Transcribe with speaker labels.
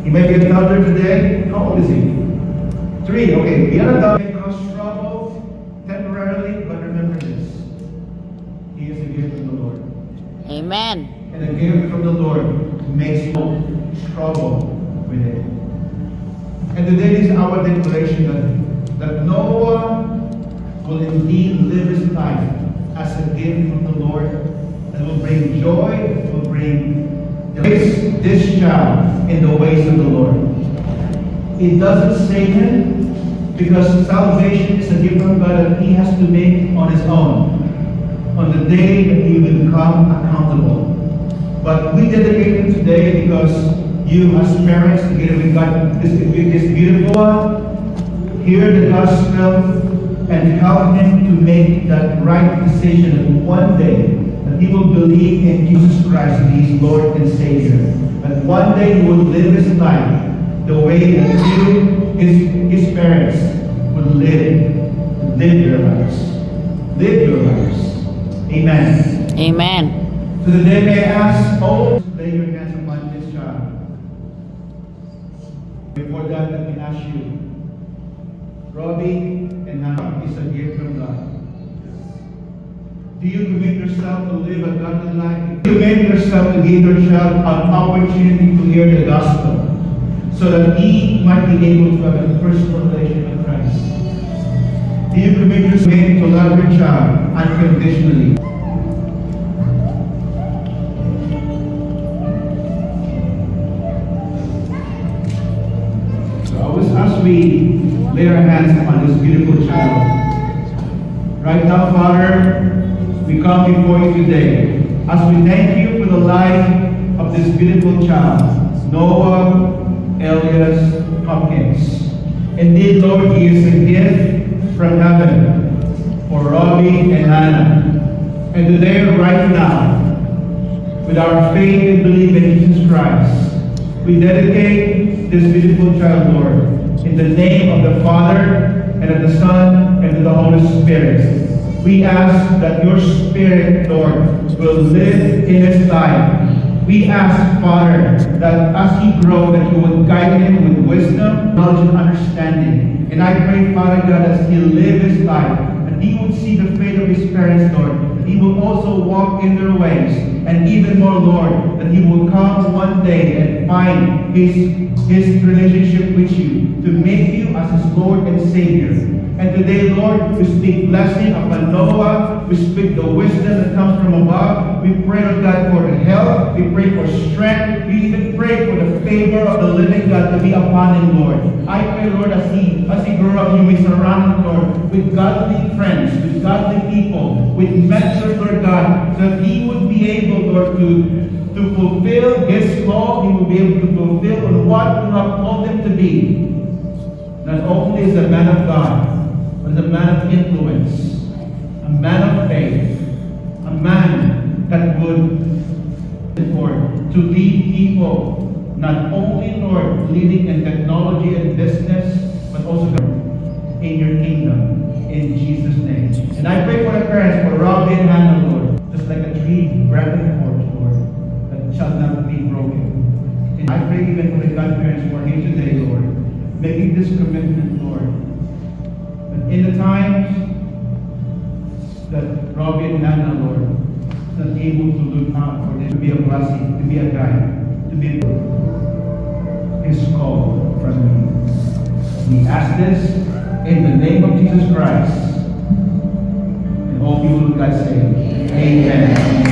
Speaker 1: He may be a toddler today. How old is he? 3. Okay, be an adult. May cause trouble temporarily, but remember this. He is a gift from the Lord.
Speaker 2: Amen.
Speaker 1: And a gift from the Lord makes no trouble with it. And today is our declaration that Noah will indeed live his life as a gift from the Lord, and will bring joy, will bring this child in the ways of the Lord. It doesn't save him, because salvation is a gift from God that he has to make on his own, on the day that he will become accountable. But we dedicate him today because you as parents, together with God, this beautiful one, hear the gospel and help him to make that right decision that one day that he will believe in Jesus Christ as his Lord and Savior. That one day he will live his life the way that you, his parents, would live your lives. Live your lives. Amen.
Speaker 2: Amen.
Speaker 1: So today may I ask all to lay your hands upon this child. Before that, let me ask you, Robbie and Hannah is a gift from God. Do you commit yourself to live a godly life? Do you commit yourself to give your child an opportunity to hear the gospel, so that he might be able to have a personal relationship with Christ? Do you commit yourself to love your child unconditionally? As we lay our hands upon this beautiful child, right now, Father, we come before you today as we thank you for the life of this beautiful child, Noah Elias Hopkins. Indeed, Lord, he is a gift from heaven for Robbie and Hannah. And today, right now, with our faith and belief in Jesus Christ, we dedicate this beautiful child, Lord, in the name of the Father, and of the Son, and of the Holy Spirit. We ask that your Spirit, Lord, will live in his life. We ask, Father, that as he grows, that you will guide him with wisdom, knowledge, and understanding. And I pray, Father God, as he lives his life, that he would see the faith of his parents, Lord, that he will also walk in their ways, and even more, Lord, that he will come one day and find his relationship with you, to make you as his Lord and Savior. And today, Lord, we speak blessing upon Noah. We speak the wisdom that comes from above. We pray, oh God, for health. We pray for strength. We even pray for the favor of the living God to be upon him, Lord. I pray, Lord, as he grew up, you may surround him, Lord, with godly friends, with godly people, with mentors, Lord God, so that he would be able, Lord, to fulfill his law. He will be able to fulfill on what you have called him to be. Not only is a man of God, but as a man of influence, a man of faith, a man that would, Lord, to lead people, not only, Lord, leading in technology and business, but also in your kingdom, in Jesus' name. And I pray for the parents, for Robbie and Hannah, Lord, just like a tree grafted forth, Lord, that shall not be broken. And I pray even for the godparents who are here today, Lord, making this commitment, Lord, that in the times that Robbie and Hannah, Lord, is not able to look out for them, to be a blessing, to be a guide, to be his call from me. We ask this in the name of Jesus Christ. And all people of God say, Amen.